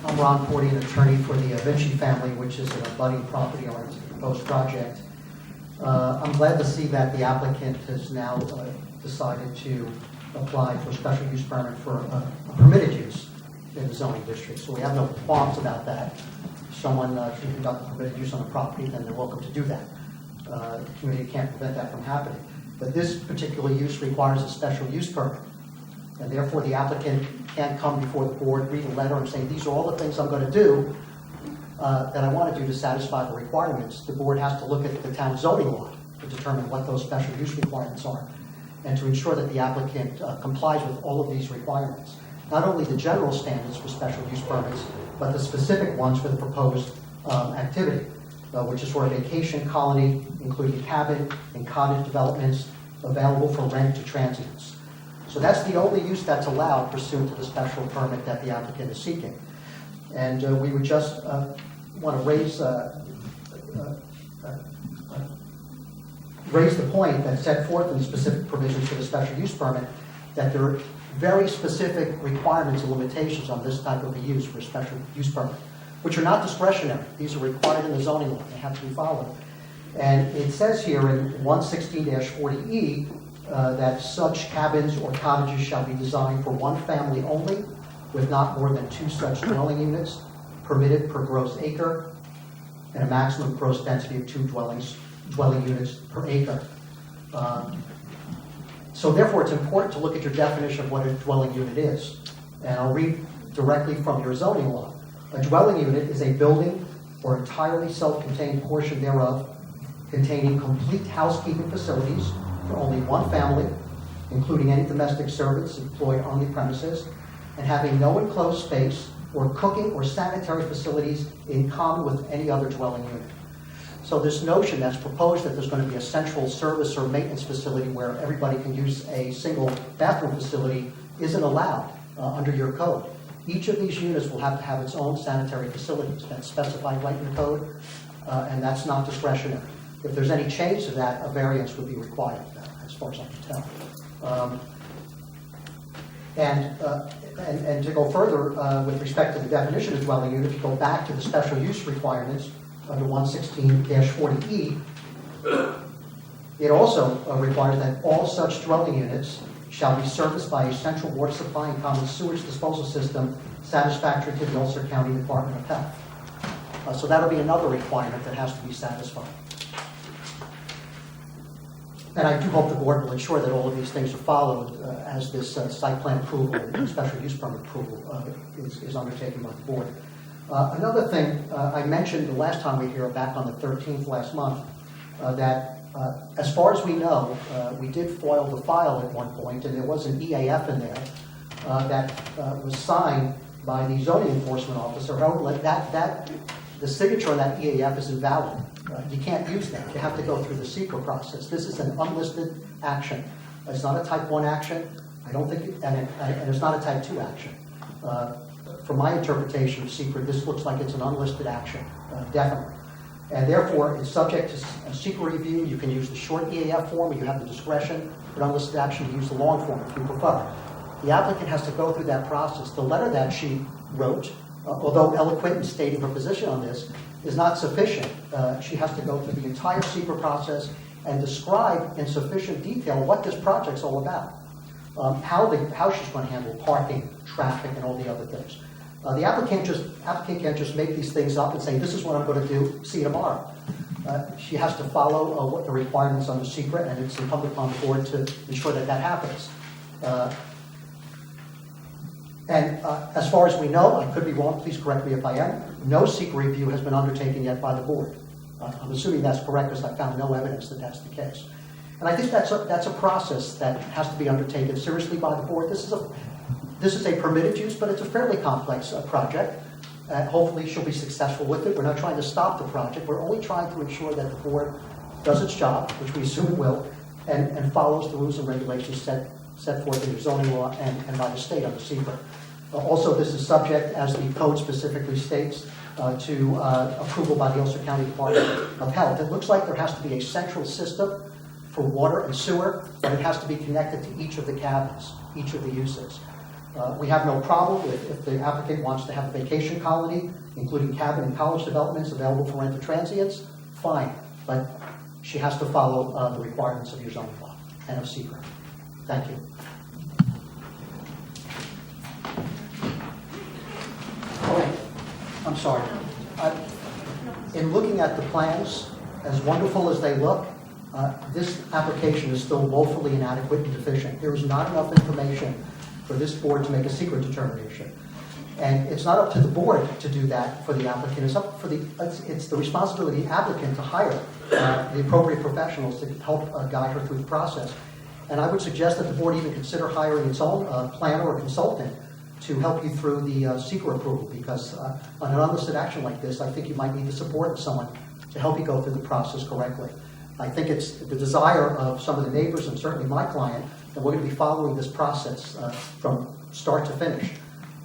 I'm Ron Forty, an attorney for the Vinci family, which is an abutting property on this proposed project. I'm glad to see that the applicant has now decided to apply for a special use permit for a permitted use in the zoning district. So we have no qualms about that. If someone can conduct a permitted use on the property, then they're welcome to do that. The community can't prevent that from happening. But this particular use requires a special use permit. And therefore, the applicant can't come before the board, read a letter, and say, these are all the things I'm going to do that I want to do to satisfy the requirements. The board has to look at the town zoning law to determine what those special use requirements are, and to ensure that the applicant complies with all of these requirements. Not only the general standards for special use permits, but the specific ones for the proposed activity, which is for a vacation colony, including cabin and cottage developments available for rent to transients. So that's the only use that's allowed pursuant to the special permit that the applicant is seeking. And we would just want to raise the point that's set forth in the specific provisions for the special use permit, that there are very specific requirements and limitations on this type of a use for a special use permit, which are not discretionary. These are required in the zoning law. They have to be followed. And it says here in 116-40E that such cabins or cottages shall be designed for one family only, with not more than 2 such dwelling units permitted per gross acre, and a maximum gross density of 2 dwelling units per acre. So therefore, it's important to look at your definition of what a dwelling unit is. And I'll read directly from your zoning law. A dwelling unit is a building or entirely self-contained portion thereof containing complete housekeeping facilities for only one family, including any domestic servants employed on the premises, and having no enclosed space or cooking or sanitary facilities in common with any other dwelling unit. So this notion that's proposed that there's going to be a central service or maintenance facility where everybody can use a single bathroom facility isn't allowed under your code. Each of these units will have to have its own sanitary facilities. That's specified right in the code, and that's not discretionary. If there's any change to that, a variance would be required, as far as I can tell. And to go further, with respect to the definition of dwelling unit, if you go back to the special use requirements under 116-40E, it also requires that all such dwelling units shall be serviced by a central water supply and common sewage disposal system satisfactory to the Ulster County Department of Health. So that'll be another requirement that has to be satisfied. And I do hope the board will ensure that all of these things are followed as this site plan approval and special use permit approval is undertaken by the board. Another thing I mentioned the last time we were here, back on the 13th last month, that as far as we know, we did foil the file at one point, and there was an EAF in there that was signed by the zoning enforcement officer. However, the signature on that EAF is invalid. You can't use that. You have to go through the secret process. This is an unlisted action. It's not a type 1 action. I don't think, and it's not a type 2 action. From my interpretation of secret, this looks like it's an unlisted action, definitely. And therefore, it's subject to a secret review. You can use the short EAF form, or you have the discretion for unlisted action to use the long form if you prefer. The applicant has to go through that process. The letter that she wrote, although eloquent in stating her position on this, is not sufficient. She has to go through the entire secret process and describe in sufficient detail what this project's all about, how she's going to handle parking, traffic, and all the other things. The applicant can't just make these things up and say, this is what I'm going to do, see you tomorrow. She has to follow what the requirements under secret, and it's incumbent upon the board to ensure that that happens. As far as we know, I could be wrong, please correct me if I am, no secret review has been undertaken yet by the board. I'm assuming that's correct because I found no evidence that that's the case. And I think that's a process that has to be undertaken seriously by the board. This is a permitted use, but it's a fairly complex project. Hopefully she'll be successful with it. We're not trying to stop the project. We're only trying to ensure that the board does its job, which we assume it will, and follows the rules and regulations set forth in the zoning law and by the state under secret. Also, this is subject, as the code specifically states, to approval by the Ulster County Department of Health. It looks like there has to be a central system for water and sewer, but it has to be connected to each of the cabins, each of the uses. We have no problem if the applicant wants to have a vacation colony, including cabin and college developments available for rent to transients, fine. But she has to follow the requirements of your zoning law and of secret. Thank you. Okay, I'm sorry. In looking at the plans, as wonderful as they look, this application is still woefully inadequate and deficient. There is not enough information for this board to make a secret determination. And it's not up to the board to do that for the applicant. It's the responsibility of the applicant to hire the appropriate professionals to help guide her through the process. And I would suggest that the board even consider hiring its own planner or consultant to help you through the secret approval, because on an unlisted action like this, I think you might need the support of someone to help you go through the process correctly. I think it's the desire of some of the neighbors and certainly my client that we're going to be following this process from start to finish,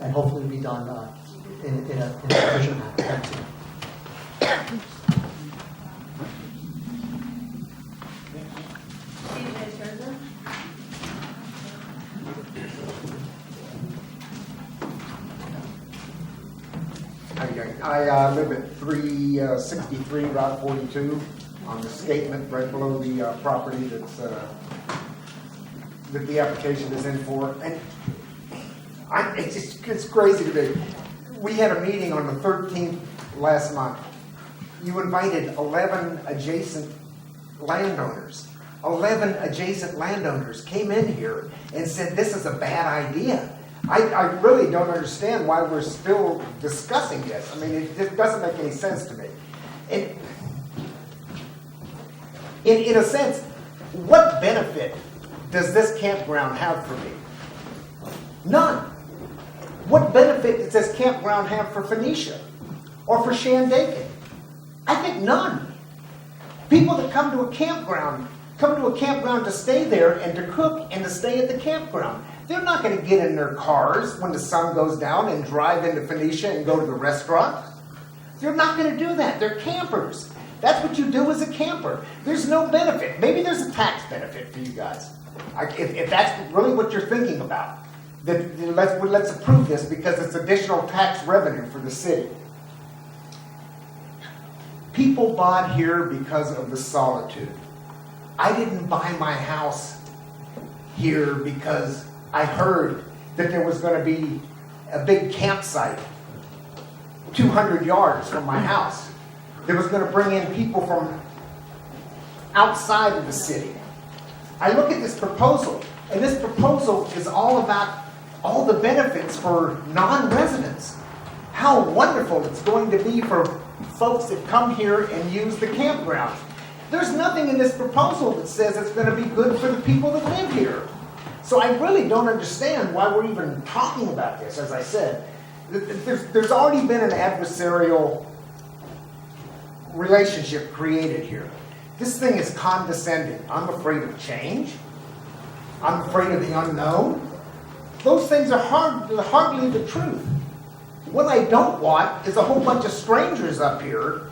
and hopefully be done in a efficient manner. Thank you. How you doing? I live at 363 Route 42 on the escapement right below the property that's that the application is in for. And it's crazy to me. We had a meeting on the 13th last month. You invited 11 adjacent landowners. 11 adjacent landowners came in here and said this is a bad idea. I really don't understand why we're still discussing this. I mean, it just doesn't make any sense to me. In a sense, what benefit does this campground have for me? None. What benefit does this campground have for Phoenicia or for Shandaken? I think none. People that come to a campground to stay there and to cook and to stay at the campground. They're not going to get in their cars when the sun goes down and drive into Phoenicia and go to the restaurant. They're not going to do that. They're campers. That's what you do as a camper. There's no benefit. Maybe there's a tax benefit for you guys. If that's really what you're thinking about, then let's approve this because it's additional tax revenue for the city. People bought here because of the solitude. I didn't buy my house here because I heard that there was going to be a big campsite 200 yards from my house that was going to bring in people from outside of the city. I look at this proposal, and this proposal is all about all the benefits for non-residents. How wonderful it's going to be for folks that come here and use the campground. There's nothing in this proposal that says it's going to be good for the people that live here. So I really don't understand why we're even talking about this. As I said, there's already been an adversarial relationship created here. This thing is condescending. I'm afraid of change. I'm afraid of the unknown. Those things are hardly the truth. What I don't want is a whole bunch of strangers up here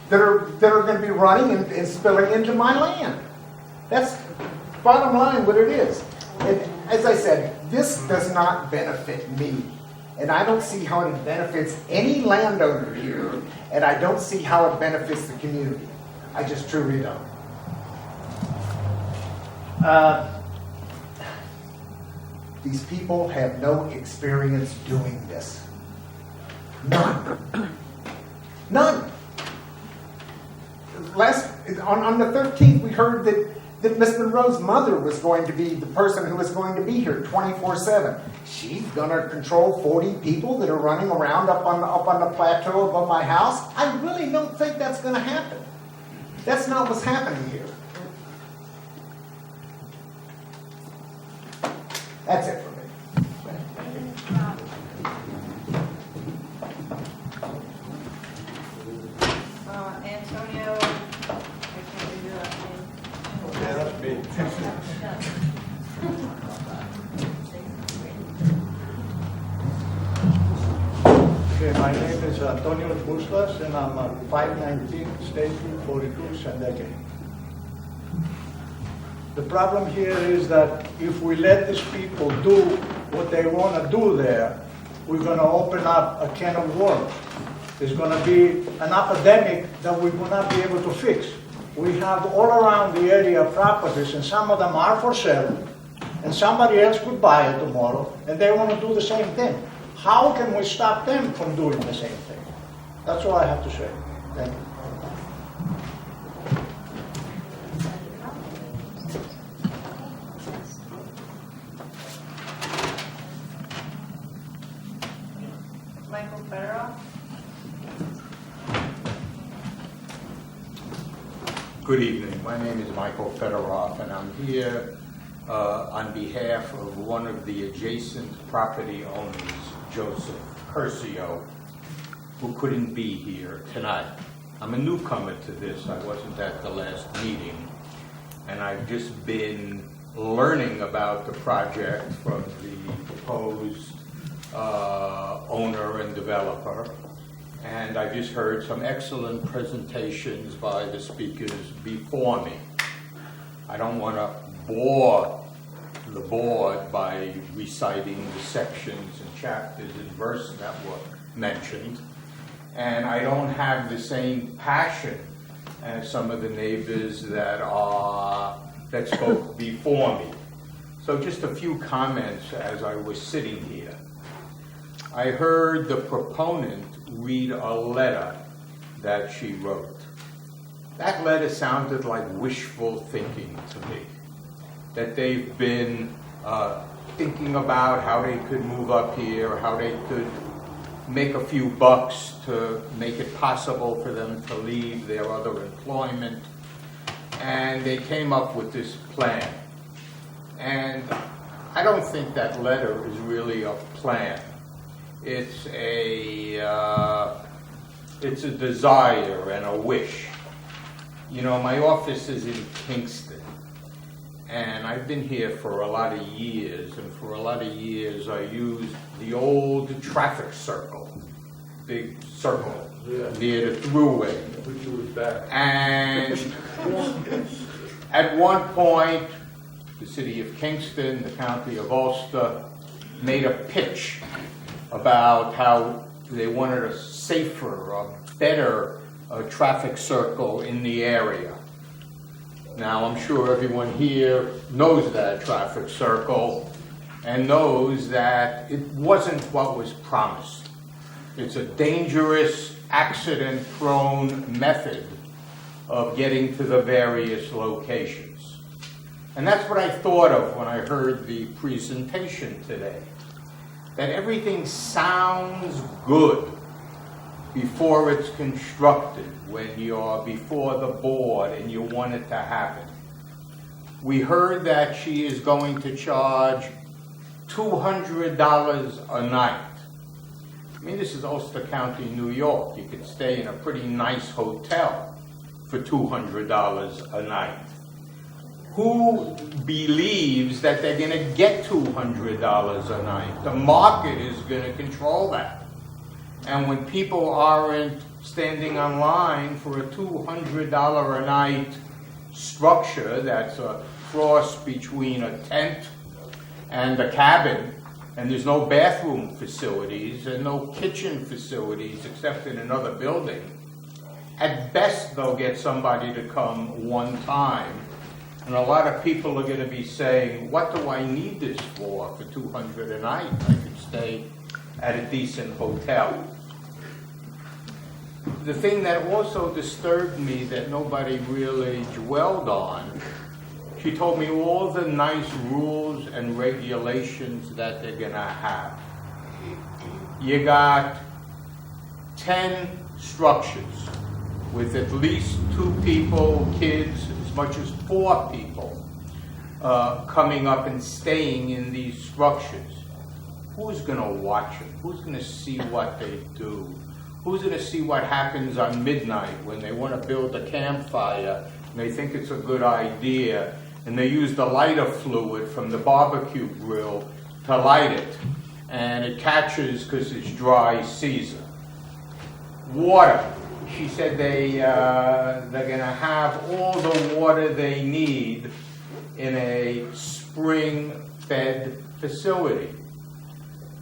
that are going to be running and spilling into my land. That's bottom line what it is. And as I said, this does not benefit me. And I don't see how it benefits any landowner here, and I don't see how it benefits the community. I just truly don't. These people have no experience doing this. None. None. On the 13th, we heard that Miss Monroe's mother was going to be the person who was going to be here 24/7. She's going to control 40 people that are running around up on the plateau above my house. I really don't think that's going to happen. That's not what's happening here. That's it for me. Antonio, I can't do that name. Yeah, that's me. Okay, my name is Antonio Bustos, and I'm at 519 State Street 42, Shandaken. The problem here is that if we let these people do what they want to do there, we're going to open up a can of worms. There's going to be an epidemic that we will not be able to fix. We have all around the area properties, and some of them are for sale, and somebody else could buy it tomorrow, and they want to do the same thing. How can we stop them from doing the same thing? That's all I have to say. Thank you. Michael Federoff. Good evening. My name is Michael Federoff, and I'm here on behalf of one of the adjacent property owners, Joseph Curcio, who couldn't be here tonight. I'm a newcomer to this. I wasn't at the last meeting, and I've just been learning about the project from the proposed owner and developer. And I just heard some excellent presentations by the speakers before me. I don't want to bore the board by reciting the sections and chapters and verses that were mentioned. And I don't have the same passion as some of the neighbors that spoke before me. So just a few comments as I was sitting here. I heard the proponent read a letter that she wrote. That letter sounded like wishful thinking to me, that they've been thinking about how they could move up here, how they could make a few bucks to make it possible for them to leave their other employment, and they came up with this plan. And I don't think that letter is really a plan. It's a desire and a wish. You know, my office is in Kingston, and I've been here for a lot of years, and for a lot of years I used the old traffic circle, big circle near the thruway. And at one point, the city of Kingston, the county of Ulster, made a pitch about how they wanted a safer, a better traffic circle in the area. Now, I'm sure everyone here knows that traffic circle and knows that it wasn't what was promised. It's a dangerous, accident-prone method of getting to the various locations. And that's what I thought of when I heard the presentation today. That everything sounds good before it's constructed, when you're before the board and you want it to happen. We heard that she is going to charge $200 a night. I mean, this is Ulster County, New York. You could stay in a pretty nice hotel for $200 a night. Who believes that they're going to get $200 a night? The market is going to control that. And when people aren't standing online for a $200 a night structure that's a cross between a tent and a cabin, and there's no bathroom facilities and no kitchen facilities except in another building, at best they'll get somebody to come one time. And a lot of people are going to be saying, what do I need this for $200 a night? I could stay at a decent hotel. The thing that also disturbed me that nobody really dwelled on, she told me all the nice rules and regulations that they're going to have. You got 10 structures with at least 2 people, kids, as much as 4 people coming up and staying in these structures. Who's going to watch them? Who's going to see what they do? Who's going to see what happens on midnight when they want to build a campfire and they think it's a good idea and they use the lighter fluid from the barbecue grill to light it and it catches because it's dry season? Water. She said they're going to have all the water they need in a spring-fed facility.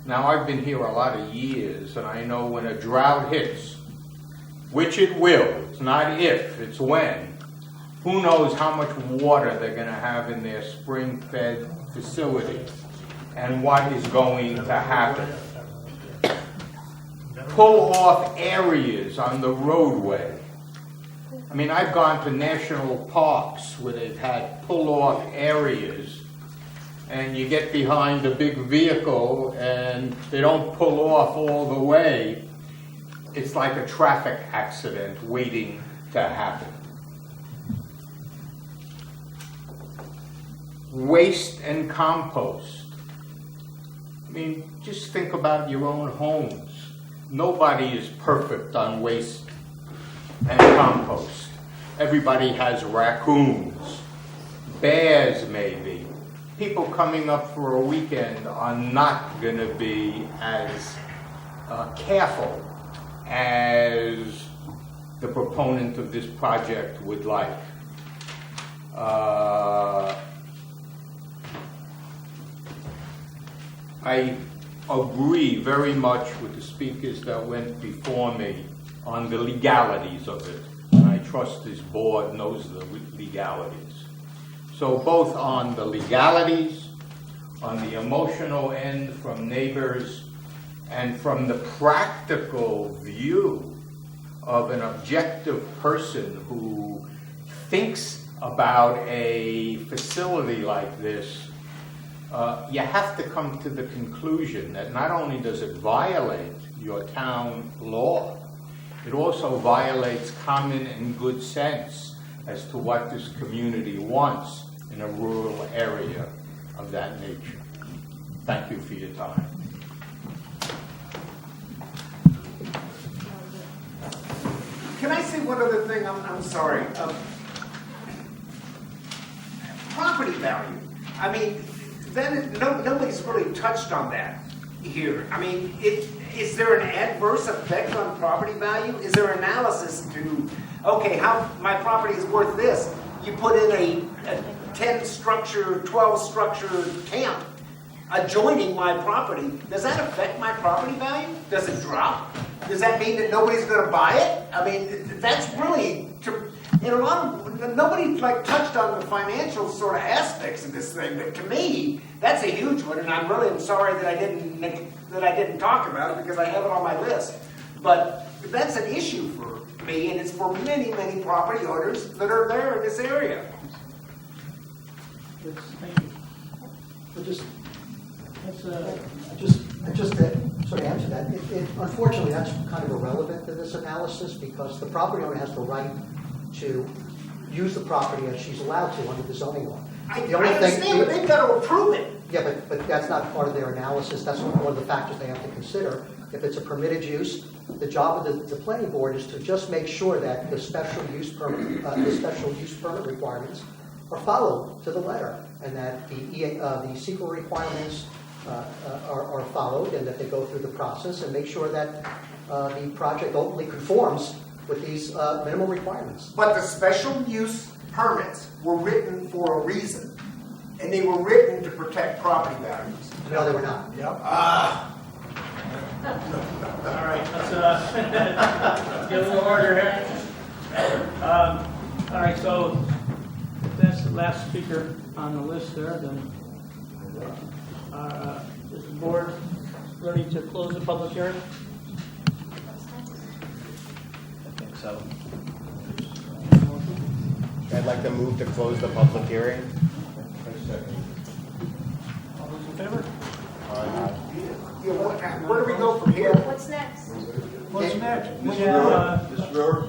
Now, I've been here a lot of years, and I know when a drought hits, which it will, it's not if, it's when, who knows how much water they're gonna have in their spring-fed facility, and what is going to happen. Pull off areas on the roadway. I mean, I've gone to national parks where they've had pull-off areas, and you get behind a big vehicle and they don't pull off all the way. It's like a traffic accident waiting to happen. Waste and compost. I mean, just think about your own homes. Nobody is perfect on waste and compost. Everybody has raccoons, bears maybe. People coming up for a weekend are not going to be as careful as the proponent of this project would like. I agree very much with the speakers that went before me on the legalities of it. And I trust this board knows the legalities. So both on the legalities, on the emotional end from neighbors, and from the practical view of an objective person who thinks about a facility like this, you have to come to the conclusion that not only does it violate your town law, it also violates common and good sense as to what this community wants in a rural area of that nature. Thank you for your time. Can I say one other thing? I'm sorry. Property value. I mean, nobody's really touched on that here. I mean, is there an adverse effect on property value? Is there analysis to, okay, how my property is worth this? You put in a 10-structure, 12-structure camp adjoining my property. Does that affect my property value? Does it drop? Does that mean that nobody's going to buy it? I mean, that's really, in a lot of, nobody like touched on the financial sort of aspects of this thing, but to me, that's a huge one, and I'm really sorry that I didn't talk about it because I have it on my list. But that's an issue for me, and it's for many, many property owners that are there in this area. Thank you. But just That's, just to sort of answer that, unfortunately, that's kind of irrelevant to this analysis because the property owner has the right to use the property as she's allowed to under the zoning law. I The only understand, but they've got to approve it. Yeah, but that's not part of their analysis. That's one of the factors they have to consider. If it's a permitted use, the job of the planning board is to just make sure that the special use permit requirements are followed to the letter, and that the secret requirements are followed, and that they go through the process, and make sure that the project ultimately conforms with these minimum requirements. But the special use permits were written for a reason, and they were written to protect property values. No, they were not. all right, let's get a little order here. All right, so if that's the last speaker on the list there, then is the board ready to close the public hearing? I think so. I'd like to move to close the public hearing. All those in favor? Yeah, where do we go from here? What's next? What's next? We Mr. have, Brewer, Mr. Brewer,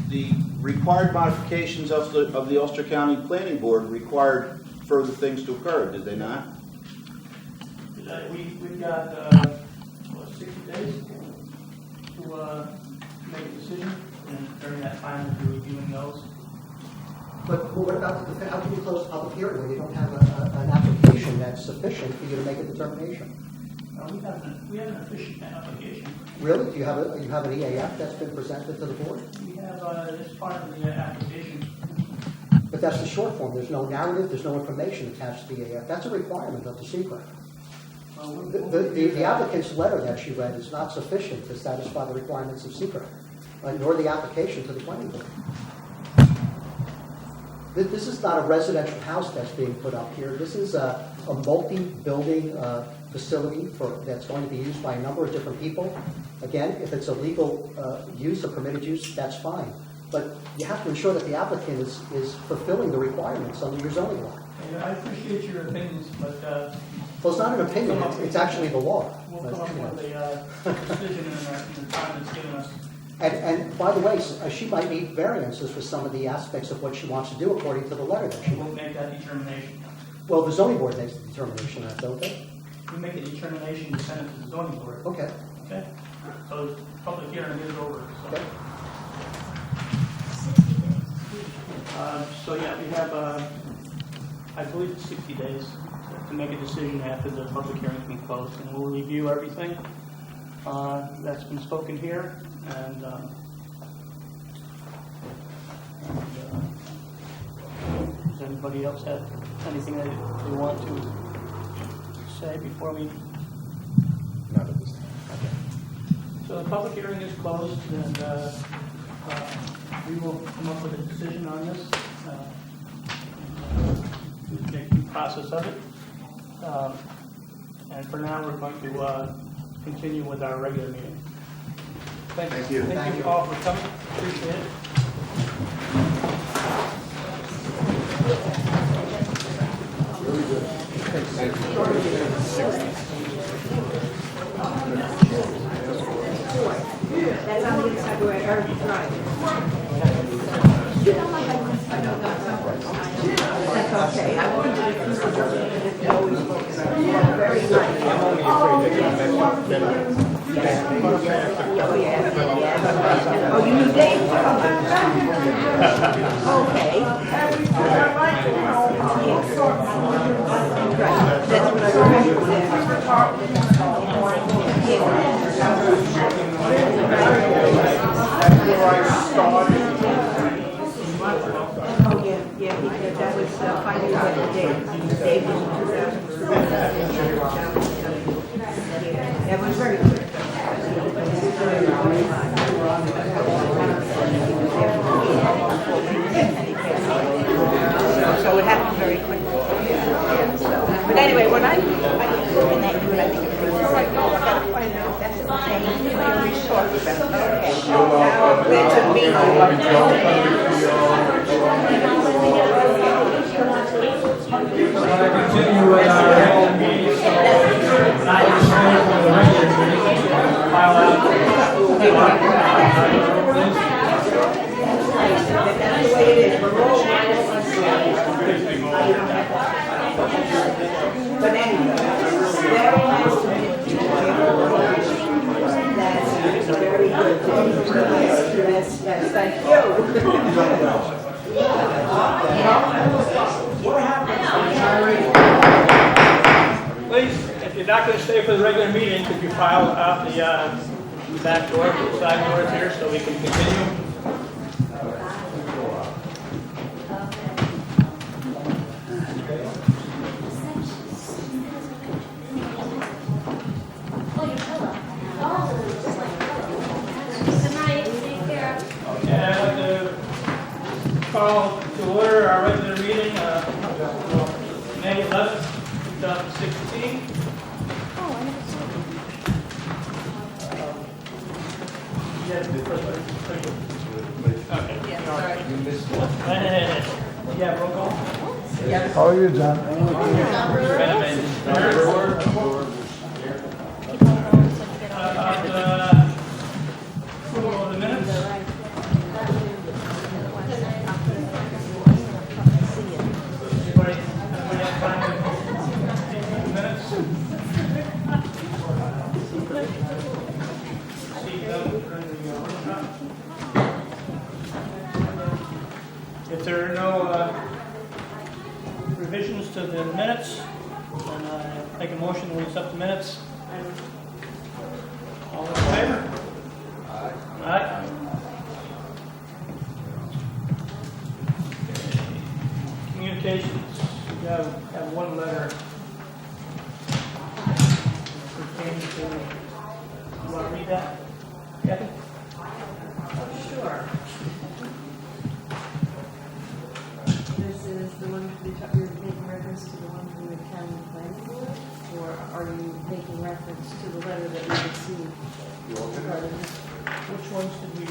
the required modifications of the Ulster County Planning Board required further things to occur, did they not? we've got, 60 days to make a decision, and during that time, we'll be reviewing those. But what about, how can you close the public hearing when you don't have an application that's sufficient for you to make a determination? We have an efficient application. Really? Do you have an EAF that's been presented to the board? We have, it's part of the application. But that's the short form. There's no narrative, there's no information attached to the EAF. That's a requirement of the secret. The applicant's letter that she read is not sufficient to satisfy the requirements of secret, nor the application to the planning board. This is not a residential house that's being put up here. This is a multi-building facility that's going to be used by a number of different people. Again, if it's a legal use, a permitted use, that's fine. But you have to ensure that the applicant is fulfilling the requirements under your zoning law. I appreciate your opinions, but Well, it's not an opinion, it's actually the law. we'll come up with a decision in the time that's given us. And by the way, she might need variances for some of the aspects of what she wants to do according to the letter that she We'll wrote. make that determination. Well, the zoning board makes the determination, don't they? We make a determination to send it to the zoning board. Okay. Okay? So the public hearing is over. Okay. So yeah, we have, I believe it's 60 days to make a decision after the public hearing's been closed. And we'll review everything that's been spoken here. And does anybody else have anything that they want to say before we? Not at this time. So the public hearing is closed, and we will come up with a decision on this, make the process of it. And for now, we're going to continue with our regular meeting. Thank you. Thank you all for coming. Appreciate it. That's on the inside where Eric drive. That's okay. I wanted to it's always very nice. I'm only afraid that Oh, yeah. Oh, you knew Dave? Okay. Right. That's what I Oh, yeah, because that was finally the Dave was in 2000. That was very good. So it happened very quickly. But anyway, when I keep looking at you and I think of things, it's like, oh, I gotta find out, that's the thing, what are we talking about? Okay, now, where's the Continue with our regular meeting. I just for the regular meeting. File out. That's the way it is, we're all but anyway, very nice to meet you. That's very good. Yes, thank you. Please, if you're not going to stay for the regular meeting, could you file out the back door, the side doors here, so we can continue? Okay, I'd like to call to order our regular meeting, May 11th, 2016. Okay. You missed one. Yeah, roll call. How are you, John? Approval of the minutes. Everybody have time to minutes? See them during the workshop. If there are no revisions to the minutes, then I make a motion to accept the minutes. All in favor? Aye. Communications, we have one letter. ones did we?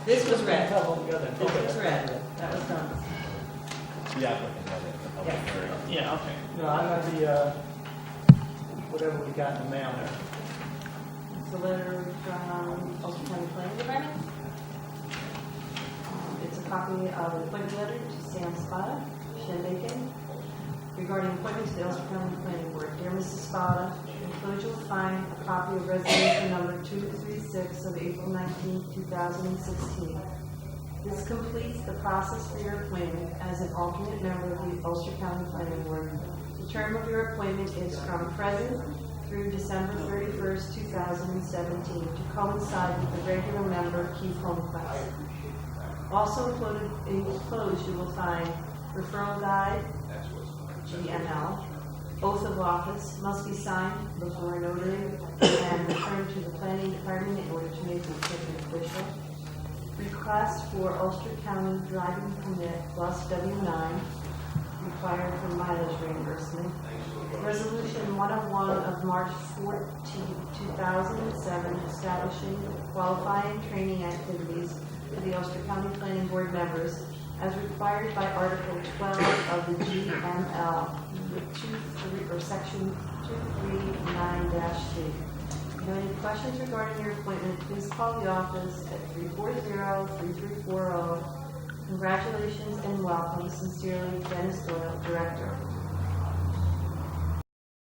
This was red. Have all together. This Okay. was red. That was done. The applicant had it, the public Yeah. hearing. Yeah, okay. No, I got the, whatever we got in the mail there. It's a letter from Ulster County Planning Department. It's a copy of an appointment letter to Sam Spada, Shandaken, regarding appointment to the Ulster County Planning Board. Dear Mrs. Spada, enclosed you will find a copy of resolution number 236 of April 19, 2016. This completes the process for your appointment as an alternate member of the Ulster County Planning Board. The term of your appointment is from present through December 31st, 2017, to coincide with the regular member Keith Holmquist. Also enclosed you will find referral guide, GML, oath of office must be signed before a notary and returned to the planning department in order to make the appointment official. Request for Ulster County driving permit plus W9 required for mileage reimbursement. Resolution 101 of March 14, 2007 establishing qualifying training activities for the Ulster County Planning Board members as required by Article 12 of the GML, Section 239-C. If you have any questions regarding your appointment, please call the office at 340-3340. Congratulations and welcome. Sincerely, Dennis Doyle, Director.